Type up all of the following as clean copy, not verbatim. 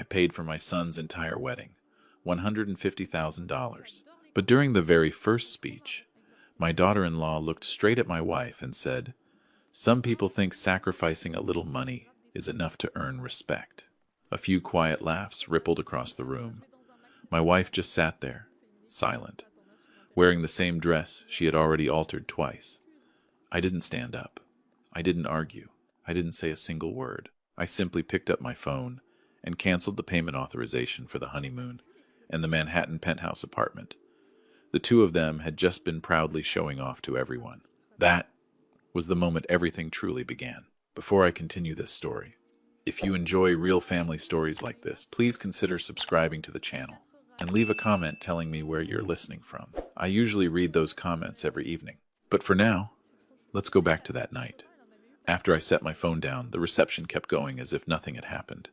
paid for my son's entire wedding, $150,000. But during the very first speech, my daughter-in-law looked straight at my wife and said, "Some people think sacrificing a little money is enough to earn respect." A few quiet laughs rippled across the room. My wife just sat there, silent, wearing the same dress she had already altered twice. I didn't stand up. I didn't argue. I didn't say a single word. I simply picked up my phone and canceled the payment authorization for the honeymoon and the Manhattan penthouse apartment. The two of them had just been proudly showing off to everyone. That was the moment everything truly began. Before I continue this story, if you enjoy real family stories like this, please consider subscribing to the channel and leave a comment telling me where you're listening from. I usually read those comments every evening. But for now, let's go back to that night. After I set my phone down, the reception kept going as if nothing had happened.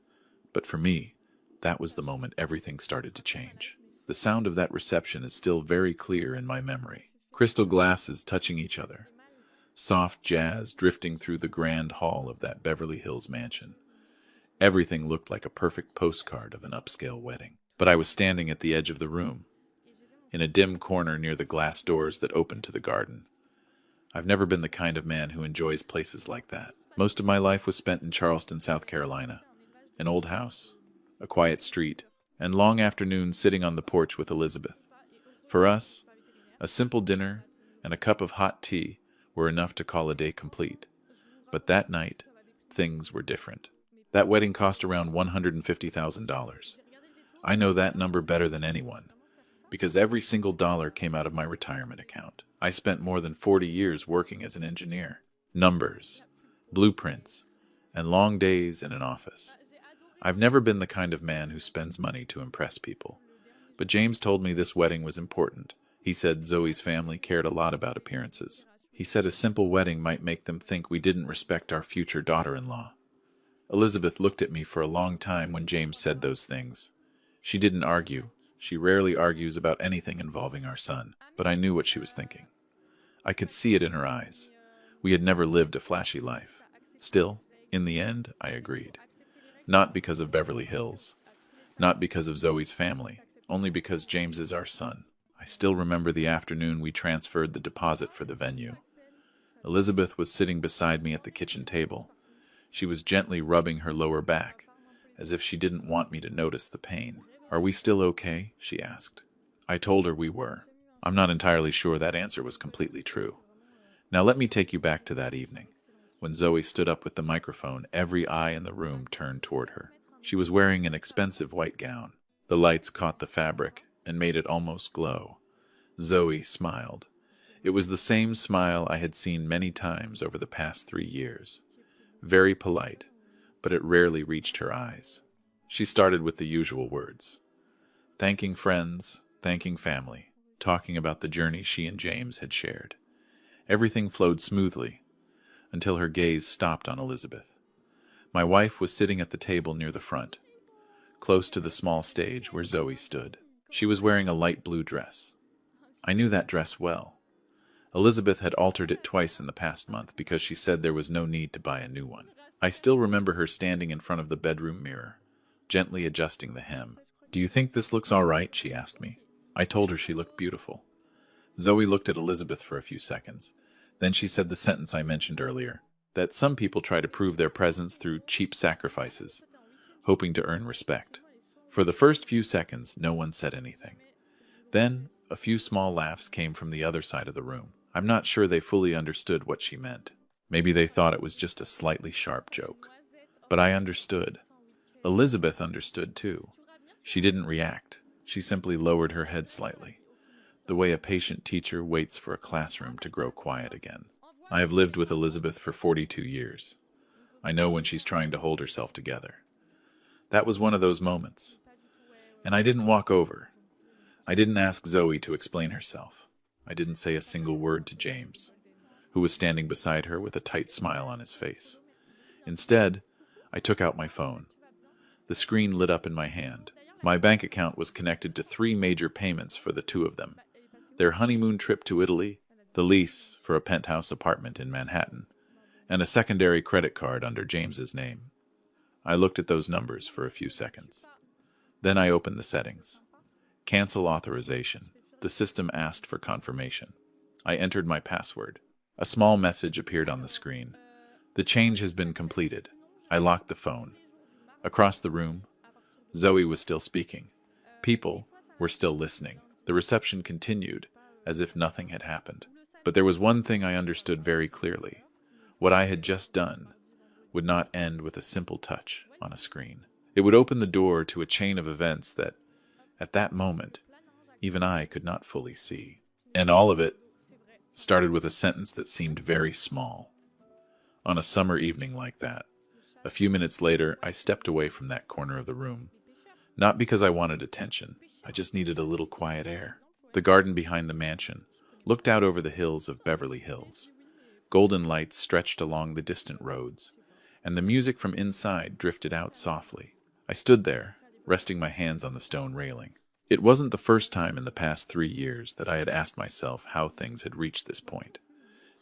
But for me, that was the moment everything started to change. The sound of that reception is still very clear in my memory. Crystal glasses touching each other. Soft jazz drifting through the grand hall of that Beverly Hills mansion. Everything looked like a perfect postcard of an upscale wedding. But I was standing at the edge of the room, in a dim corner near the glass doors that opened to the garden. I've never been the kind of man who enjoys places like that. Most of my life was spent in Charleston, South Carolina. An old house, a quiet street, and long afternoons sitting on the porch with Elizabeth. For us, a simple dinner and a cup of hot tea were enough to call a day complete. But that night, things were different. That wedding cost around $150,000. I know that number better than anyone, because every single dollar came out of my retirement account. I spent more than 40 years working as an engineer. Numbers, blueprints, and long days in an office. I've never been the kind of man who spends money to impress people. But James told me this wedding was important. He said Zoe's family cared a lot about appearances. He said a simple wedding might make them think we didn't respect our future daughter-in-law. Elizabeth looked at me for a long time when James said those things. She didn't argue. She rarely argues about anything involving our son, but I knew what she was thinking. I could see it in her eyes. We had never lived a flashy life. Still, in the end, I agreed. Not because of Beverly Hills. Not because of Zoe's family. Only because James is our son. I still remember the afternoon we transferred the deposit for the venue. Elizabeth was sitting beside me at the kitchen table. She was gently rubbing her lower back, as if she didn't want me to notice the pain. "Are we still okay?" she asked. I told her we were. I'm not entirely sure that answer was completely true. Now let me take you back to that evening. When Zoe stood up with the microphone, every eye in the room turned toward her. She was wearing an expensive white gown. The lights caught the fabric and made it almost glow. Zoe smiled. It was the same smile I had seen many times over the past 3 years. Very polite, but it rarely reached her eyes. She started with the usual words. Thanking friends, thanking family, talking about the journey she and James had shared. Everything flowed smoothly, until her gaze stopped on Elizabeth. My wife was sitting at the table near the front, close to the small stage where Zoe stood. She was wearing a light blue dress. I knew that dress well. Elizabeth had altered it twice in the past month because she said there was no need to buy a new one. I still remember her standing in front of the bedroom mirror, gently adjusting the hem. "Do you think this looks all right?" she asked me. I told her she looked beautiful. Zoe looked at Elizabeth for a few seconds. Then she said the sentence I mentioned earlier, that some people try to prove their presence through cheap sacrifices, hoping to earn respect. For the first few seconds, no one said anything. Then, a few small laughs came from the other side of the room. I'm not sure they fully understood what she meant. Maybe they thought it was just a slightly sharp joke. But I understood. Elizabeth understood too. She didn't react. She simply lowered her head slightly, the way a patient teacher waits for a classroom to grow quiet again. I have lived with Elizabeth for 42 years. I know when she's trying to hold herself together. That was one of those moments. And I didn't walk over. I didn't ask Zoe to explain herself. I didn't say a single word to James, who was standing beside her with a tight smile on his face. Instead, I took out my phone. The screen lit up in my hand. My bank account was connected to 3 major payments for the two of them. Their honeymoon trip to Italy, the lease for a penthouse apartment in Manhattan, and a secondary credit card under James's name. I looked at those numbers for a few seconds. Then I opened the settings. Cancel authorization. The system asked for confirmation. I entered my password. A small message appeared on the screen. The change has been completed. I locked the phone. Across the room, Zoe was still speaking. People were still listening. The reception continued, as if nothing had happened. But there was one thing I understood very clearly. What I had just done would not end with a simple touch on a screen. It would open the door to a chain of events that, at that moment, even I could not fully see. And all of it started with a sentence that seemed very small. On a summer evening like that, a few minutes later, I stepped away from that corner of the room. Not because I wanted attention, I just needed a little quiet air. The garden behind the mansion looked out over the hills of Beverly Hills. Golden lights stretched along the distant roads, and the music from inside drifted out softly. I stood there, resting my hands on the stone railing. It wasn't the first time in the past 3 years that I had asked myself how things had reached this point.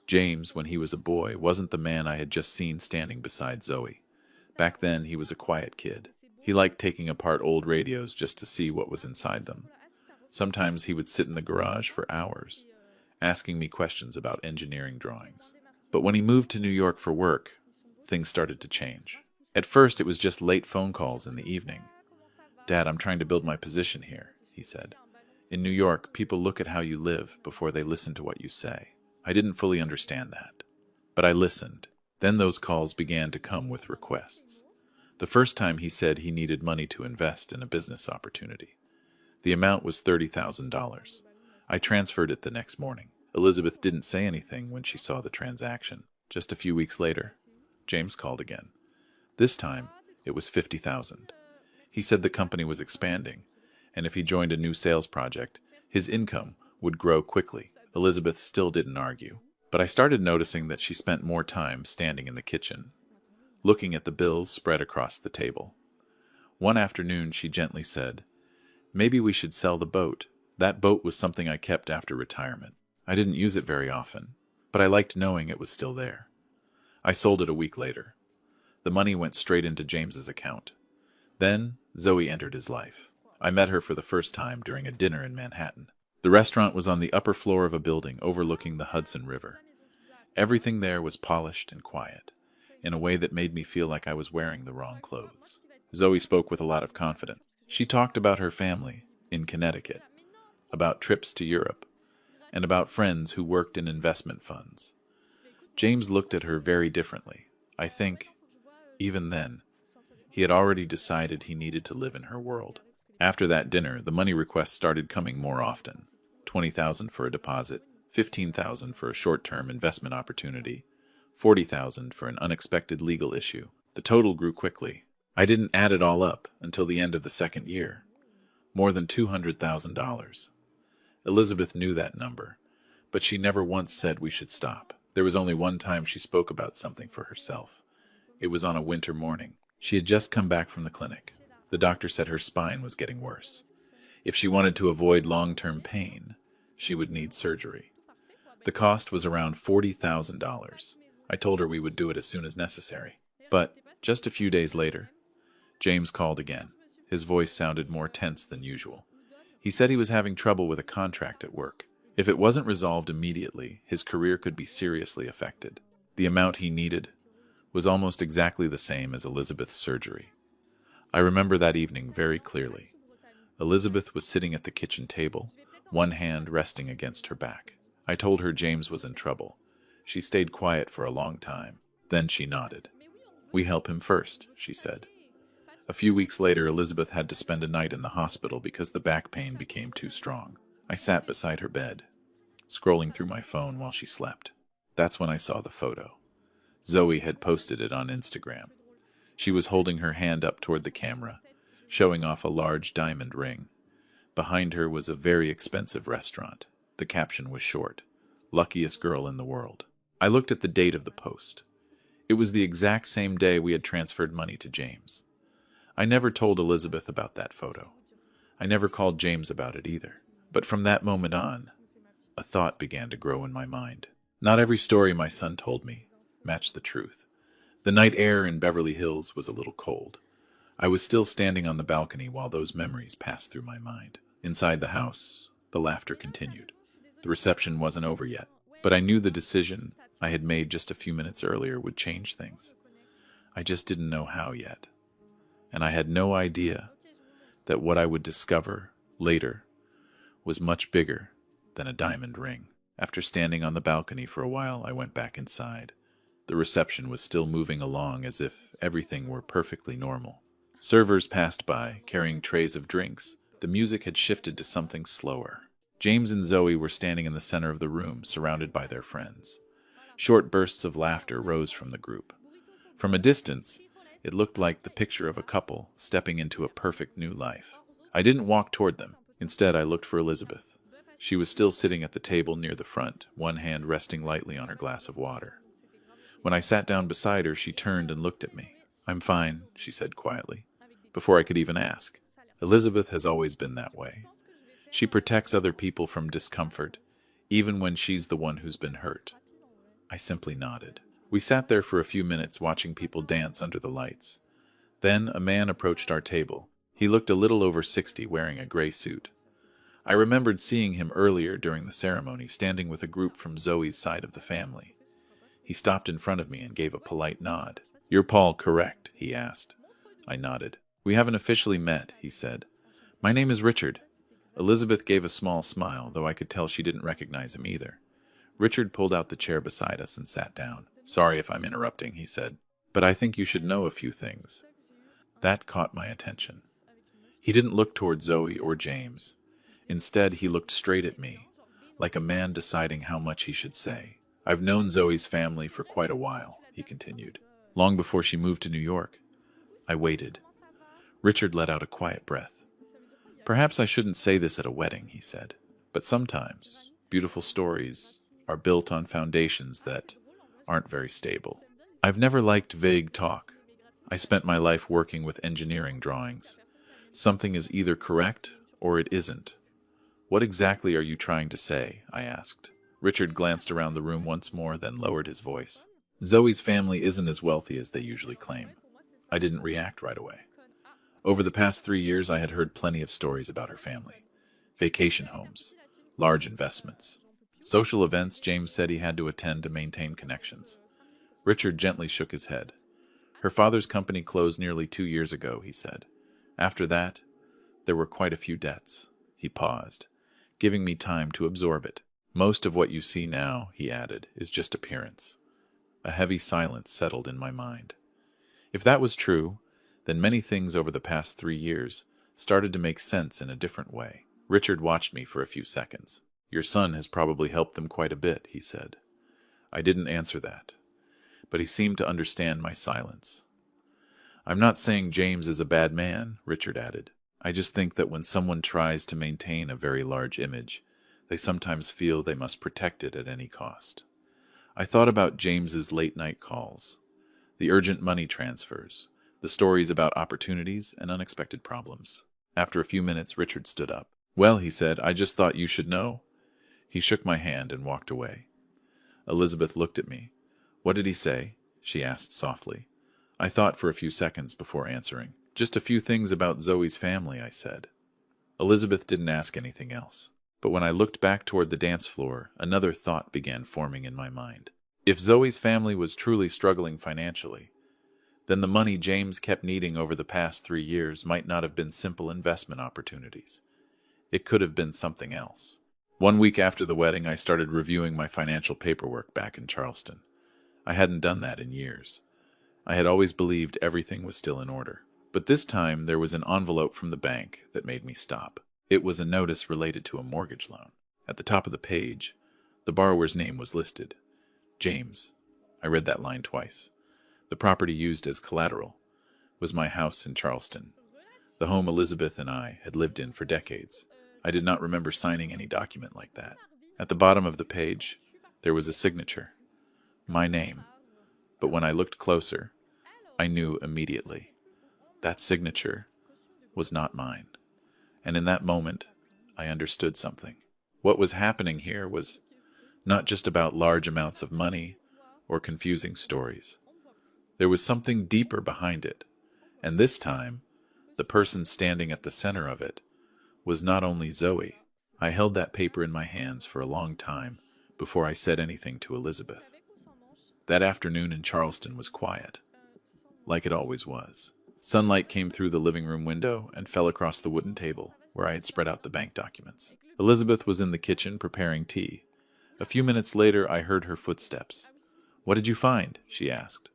James, when he was a boy, wasn't the man I had just seen standing beside Zoe. Back then, he was a quiet kid. He liked taking apart old radios just to see what was inside them. Sometimes he would sit in the garage for hours, asking me questions about engineering drawings. But when he moved to New York for work, things started to change. At first, it was just late phone calls in the evening. "Dad, I'm trying to build my position here," he said. "In New York, people look at how you live before they listen to what you say." I didn't fully understand that, but I listened. Then those calls began to come with requests. The first time he said he needed money to invest in a business opportunity. The amount was $30,000. I transferred it the next morning. Elizabeth didn't say anything when she saw the transaction. Just a few weeks later, James called again. This time, it was $50,000. He said the company was expanding, and if he joined a new sales project, his income would grow quickly. Elizabeth still didn't argue, but I started noticing that she spent more time standing in the kitchen, looking at the bills spread across the table. One afternoon, she gently said, "Maybe we should sell the boat." That boat was something I kept after retirement. I didn't use it very often, but I liked knowing it was still there. I sold it a week later. The money went straight into James's account. Then Zoe entered his life. I met her for the first time during a dinner in Manhattan. The restaurant was on the upper floor of a building overlooking the Hudson River. Everything there was polished and quiet, in a way that made me feel like I was wearing the wrong clothes. Zoe spoke with a lot of confidence. She talked about her family in Connecticut, about trips to Europe, and about friends who worked in investment funds. James looked at her very differently. I think, even then, he had already decided he needed to live in her world. After that dinner, the money requests started coming more often. $20,000 for a deposit, $15,000 for a short-term investment opportunity, $40,000 for an unexpected legal issue. The total grew quickly. I didn't add it all up until the end of the second year. More than $200,000. Elizabeth knew that number, but she never once said we should stop. There was only one time she spoke about something for herself. It was on a winter morning. She had just come back from the clinic. The doctor said her spine was getting worse. If she wanted to avoid long-term pain, she would need surgery. The cost was around $40,000. I told her we would do it as soon as necessary. But just a few days later, James called again. His voice sounded more tense than usual. He said he was having trouble with a contract at work. If it wasn't resolved immediately, his career could be seriously affected. The amount he needed was almost exactly the same as Elizabeth's surgery. I remember that evening very clearly. Elizabeth was sitting at the kitchen table, one hand resting against her back. I told her James was in trouble. She stayed quiet for a long time. Then she nodded. "We help him first," she said. A few weeks later, Elizabeth had to spend a night in the hospital because the back pain became too strong. I sat beside her bed, scrolling through my phone while she slept. That's when I saw the photo. Zoe had posted it on Instagram. She was holding her hand up toward the camera, showing off a large diamond ring. Behind her was a very expensive restaurant. The caption was short, "Luckiest girl in the world." I looked at the date of the post. It was the exact same day we had transferred money to James. I never told Elizabeth about that photo. I never called James about it either. But from that moment on, a thought began to grow in my mind. Not every story my son told me matched the truth. The night air in Beverly Hills was a little cold. I was still standing on the balcony while those memories passed through my mind. Inside the house, the laughter continued. The reception wasn't over yet, but I knew the decision I had made just a few minutes earlier would change things. I just didn't know how yet. And I had no idea that what I would discover later was much bigger than a diamond ring. After standing on the balcony for a while, I went back inside. The reception was still moving along as if everything were perfectly normal. Servers passed by, carrying trays of drinks. The music had shifted to something slower. James and Zoe were standing in the center of the room, surrounded by their friends. Short bursts of laughter rose from the group. From a distance, it looked like the picture of a couple stepping into a perfect new life. I didn't walk toward them. Instead, I looked for Elizabeth. She was still sitting at the table near the front, one hand resting lightly on her glass of water. When I sat down beside her, she turned and looked at me. "I'm fine," she said quietly, before I could even ask. Elizabeth has always been that way. She protects other people from discomfort, even when she's the one who's been hurt. I simply nodded. We sat there for a few minutes watching people dance under the lights. Then a man approached our table. He looked a little over 60, wearing a gray suit. I remembered seeing him earlier during the ceremony, standing with a group from Zoe's side of the family. He stopped in front of me and gave a polite nod. "You're Paul, correct?" he asked. I nodded. "We haven't officially met," he said. "My name is Richard." Elizabeth gave a small smile, though I could tell she didn't recognize him either. Richard pulled out the chair beside us and sat down. "Sorry if I'm interrupting," he said, "but I think you should know a few things." That caught my attention. He didn't look toward Zoe or James. Instead, he looked straight at me, like a man deciding how much he should say. "I've known Zoe's family for quite a while," he continued, "long before she moved to New York." I waited. Richard let out a quiet breath. "Perhaps I shouldn't say this at a wedding," he said, "but sometimes beautiful stories are built on foundations that aren't very stable. I've never liked vague talk. I spent my life working with engineering drawings. Something is either correct or it isn't. What exactly are you trying to say?" I asked. Richard glanced around the room once more, then lowered his voice. "Zoe's family isn't as wealthy as they usually claim." I didn't react right away. Over the past 3 years, I had heard plenty of stories about her family. Vacation homes, large investments, social events James said he had to attend to maintain connections. Richard gently shook his head. "Her father's company closed nearly 2 years ago," he said. "After that, there were quite a few debts." He paused, giving me time to absorb it. "Most of what you see now," he added, "is just appearance." A heavy silence settled in my mind. If that was true, then many things over the past 3 years started to make sense in a different way. Richard watched me for a few seconds. "Your son has probably helped them quite a bit," he said. I didn't answer that, but he seemed to understand my silence. "I'm not saying James is a bad man," Richard added. "I just think that when someone tries to maintain a very large image, they sometimes feel they must protect it at any cost." I thought about James's late-night calls, the urgent money transfers, the stories about opportunities and unexpected problems. After a few minutes, Richard stood up. "Well," he said, "I just thought you should know." He shook my hand and walked away. Elizabeth looked at me. "What did he say?" she asked softly. I thought for a few seconds before answering. "Just a few things about Zoe's family," I said. Elizabeth didn't ask anything else. But when I looked back toward the dance floor, another thought began forming in my mind. If Zoe's family was truly struggling financially, then the money James kept needing over the past 3 years might not have been simple investment opportunities. It could have been something else. 1 week after the wedding, I started reviewing my financial paperwork back in Charleston. I hadn't done that in years. I had always believed everything was still in order. But this time, there was an envelope from the bank that made me stop. It was a notice related to a mortgage loan. At the top of the page, the borrower's name was listed. James. I read that line twice. The property used as collateral was my house in Charleston, the home Elizabeth and I had lived in for decades. I did not remember signing any document like that. At the bottom of the page, there was a signature. My name. But when I looked closer, I knew immediately. That signature was not mine. And in that moment, I understood something. What was happening here was not just about large amounts of money or confusing stories. There was something deeper behind it, and this time, The person standing at the center of it was not only Zoe. I held that paper in my hands for a long time before I said anything to Elizabeth. That afternoon in Charleston was quiet, like it always was. Sunlight came through the living room window and fell across the wooden table where I had spread out the bank documents. Elizabeth was in the kitchen preparing tea. A few minutes later, I heard her footsteps. "What did you find?" she asked.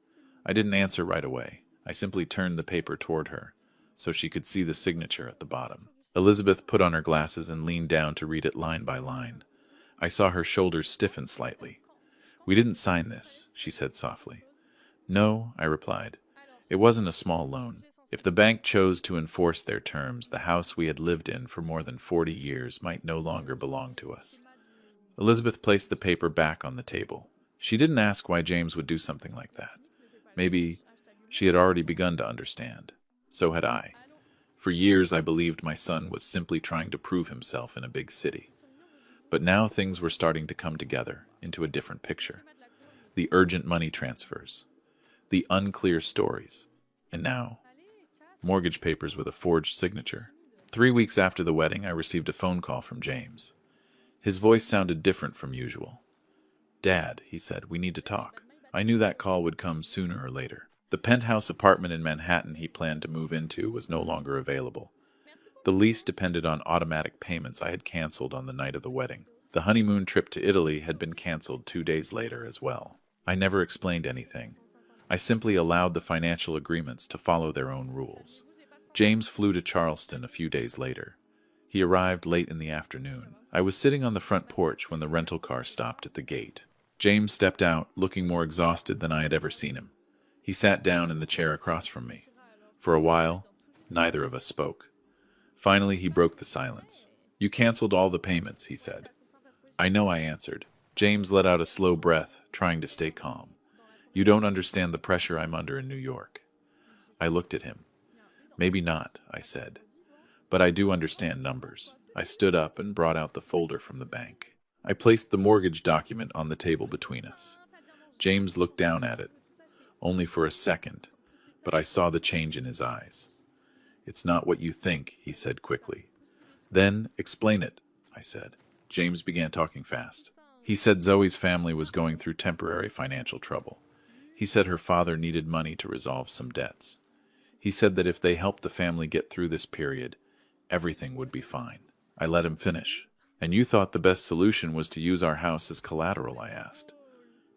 I didn't answer right away. I simply turned the paper toward her so she could see the signature at the bottom. Elizabeth put on her glasses and leaned down to read it line by line. I saw her shoulders stiffen slightly. "We didn't sign this," she said softly. "No," I replied. "It wasn't a small loan. If the bank chose to enforce their terms, the house we had lived in for more than 40 years might no longer belong to us." Elizabeth placed the paper back on the table. She didn't ask why James would do something like that. Maybe she had already begun to understand. So had I. For years I believed my son was simply trying to prove himself in a big city. But now things were starting to come together into a different picture. The urgent money transfers, the unclear stories, and now, mortgage papers with a forged signature. 3 weeks after the wedding, I received a phone call from James. His voice sounded different from usual. "Dad," he said, "we need to talk." I knew that call would come sooner or later. The penthouse apartment in Manhattan he planned to move into was no longer available. The lease depended on automatic payments I had canceled on the night of the wedding. The honeymoon trip to Italy had been canceled 2 days later as well. I never explained anything. I simply allowed the financial agreements to follow their own rules. James flew to Charleston a few days later. He arrived late in the afternoon. I was sitting on the front porch when the rental car stopped at the gate. James stepped out, looking more exhausted than I had ever seen him. He sat down in the chair across from me. For a while, neither of us spoke. Finally, he broke the silence. "You canceled all the payments," he said. "I know," I answered. James let out a slow breath, trying to stay calm. "You don't understand the pressure I'm under in New York." I looked at him. "Maybe not," I said. "But I do understand numbers." I stood up and brought out the folder from the bank. I placed the mortgage document on the table between us. James looked down at it, only for a second, but I saw the change in his eyes. "It's not what you think," he said quickly. "Then explain it," I said. James began talking fast. He said Zoe's family was going through temporary financial trouble. He said her father needed money to resolve some debts. He said that if they helped the family get through this period, everything would be fine. I let him finish. "And you thought the best solution was to use our house as collateral?" I asked.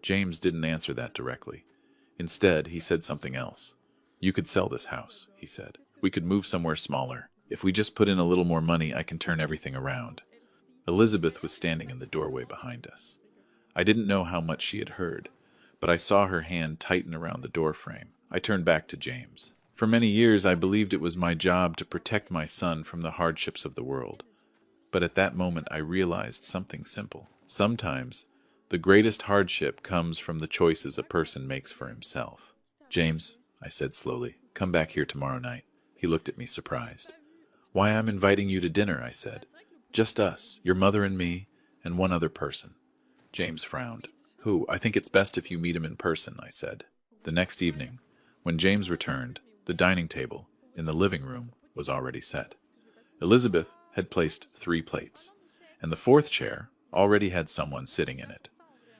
James didn't answer that directly. Instead, he said something else. "You could sell this house," he said. "We could move somewhere smaller. If we just put in a little more money, I can turn everything around." Elizabeth was standing in the doorway behind us. I didn't know how much she had heard, but I saw her hand tighten around the doorframe. I turned back to James. For many years, I believed it was my job to protect my son from the hardships of the world. But at that moment, I realized something simple. Sometimes, the greatest hardship comes from the choices a person makes for himself. "James," I said slowly, "come back here tomorrow night." He looked at me surprised. "Why, I'm inviting you to dinner," I said. "Just us, your mother and me, and one other person." James frowned. "Who? I think it's best if you meet him in person," I said. The next evening, when James returned, the dining table, in the living room, was already set. Elizabeth had placed 3 plates, and the 4th chair already had someone sitting in it.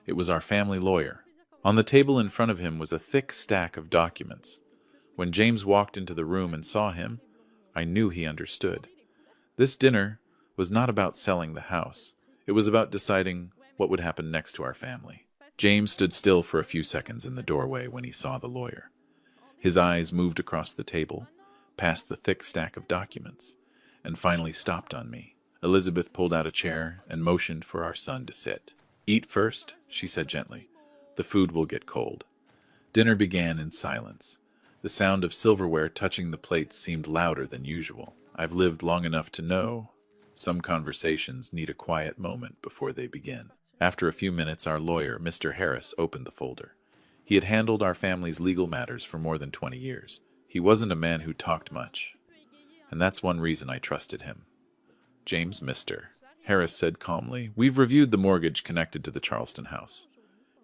It was our family lawyer. On the table in front of him was a thick stack of documents. When James walked into the room and saw him, I knew he understood. This dinner was not about selling the house. It was about deciding what would happen next to our family. James stood still for a few seconds in the doorway when he saw the lawyer. His eyes moved across the table, past the thick stack of documents, and finally stopped on me. Elizabeth pulled out a chair and motioned for our son to sit. "Eat first," she said gently. "The food will get cold." Dinner began in silence. The sound of silverware touching the plates seemed louder than usual. I've lived long enough to know some conversations need a quiet moment before they begin. After a few minutes, our lawyer, Mr. Harris, opened the folder. He had handled our family's legal matters for more than 20 years. He wasn't a man who talked much, and that's one reason I trusted him. "James, Mr. Harris said calmly, "we've reviewed the mortgage connected to the Charleston house."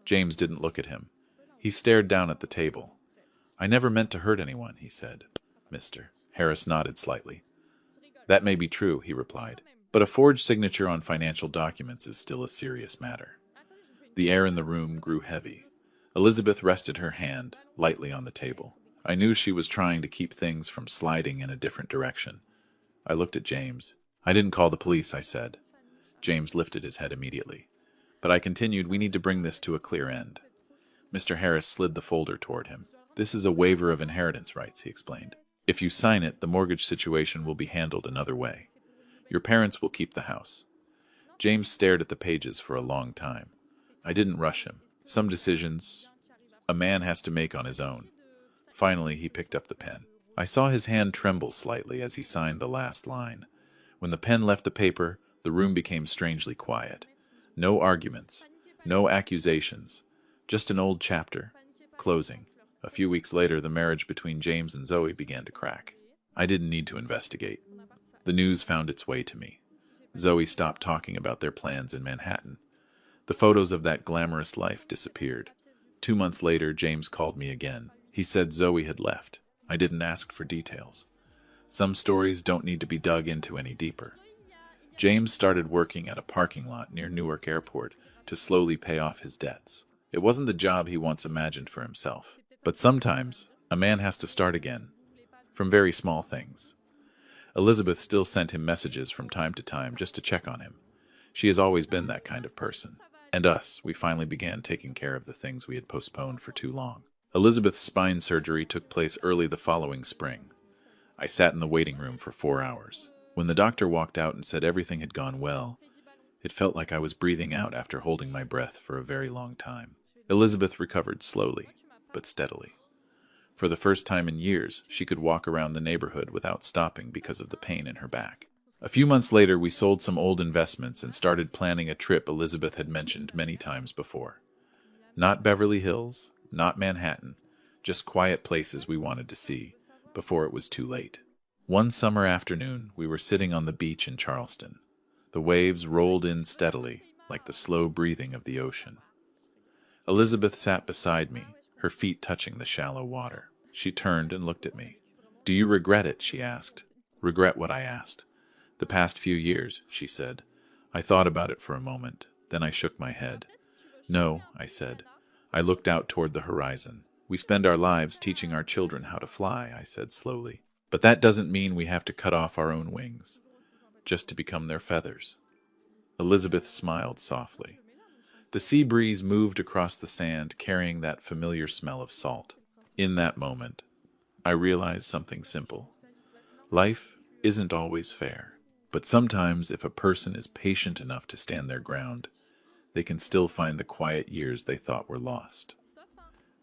James didn't look at him. He stared down at the table. "I never meant to hurt anyone," he said. "Mr. Harris nodded slightly. That may be true, he replied, but a forged signature on financial documents is still a serious matter. The air in the room grew heavy. Elizabeth rested her hand lightly on the table. I knew she was trying to keep things from sliding in a different direction. I looked at James. I didn't call the police, I said. James lifted his head immediately. But I continued, we need to bring this to a clear end. Mr. Harris slid the folder toward him. This is a waiver of inheritance rights, he explained. If you sign it, the mortgage situation will be handled another way. Your parents will keep the house. James stared at the pages for a long time. I didn't rush him. Some decisions a man has to make on his own. Finally, he picked up the pen. I saw his hand tremble slightly as he signed the last line. When the pen left the paper, the room became strangely quiet. No arguments, no accusations, just an old chapter, closing. A few weeks later, the marriage between James and Zoe began to crack. I didn't need to investigate. The news found its way to me. Zoe stopped talking about their plans in Manhattan. The photos of that glamorous life disappeared. 2 months later, James called me again. He said Zoe had left. I didn't ask for details. Some stories don't need to be dug into any deeper. James started working at a parking lot near Newark Airport to slowly pay off his debts. It wasn't the job he once imagined for himself. But sometimes, a man has to start again, from very small things. Elizabeth still sent him messages from time to time just to check on him. She has always been that kind of person. And we finally began taking care of the things we had postponed for too long. Elizabeth's spine surgery took place early the following spring. I sat in the waiting room for 4 hours. When the doctor walked out and said everything had gone well, it felt like I was breathing out after holding my breath for a very long time. Elizabeth recovered slowly, but steadily. For the first time in years, she could walk around the neighborhood without stopping because of the pain in her back. A few months later, we sold some old investments and started planning a trip Elizabeth had mentioned many times before. Not Beverly Hills, not Manhattan, just quiet places we wanted to see before it was too late. One summer afternoon, we were sitting on the beach in Charleston. The waves rolled in steadily, like the slow breathing of the ocean. Elizabeth sat beside me, her feet touching the shallow water. She turned and looked at me. "Do you regret it?" she asked. "Regret what?" I asked. "The past few years," she said. I thought about it for a moment. Then I shook my head. "No," I said. I looked out toward the horizon. "We spend our lives teaching our children how to fly," I said slowly. "But that doesn't mean we have to cut off our own wings, just to become their feathers." Elizabeth smiled softly. The sea breeze moved across the sand, carrying that familiar smell of salt. In that moment, I realized something simple. Life isn't always fair. But sometimes, if a person is patient enough to stand their ground, they can still find the quiet years they thought were lost.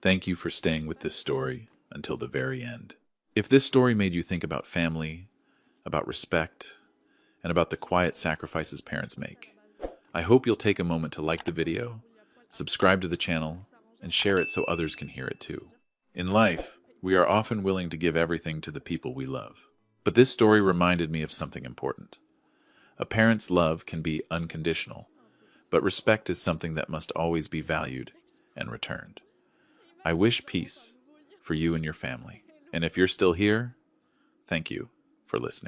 Thank you for staying with this story until the very end. If this story made you think about family, about respect, and about the quiet sacrifices parents make, I hope you'll take a moment to like the video, subscribe to the channel, and share it so others can hear it too. In life, we are often willing to give everything to the people we love. But this story reminded me of something important. A parent's love can be unconditional, but respect is something that must always be valued and returned. I wish peace for you and your family. And if you're still here, thank you for listening.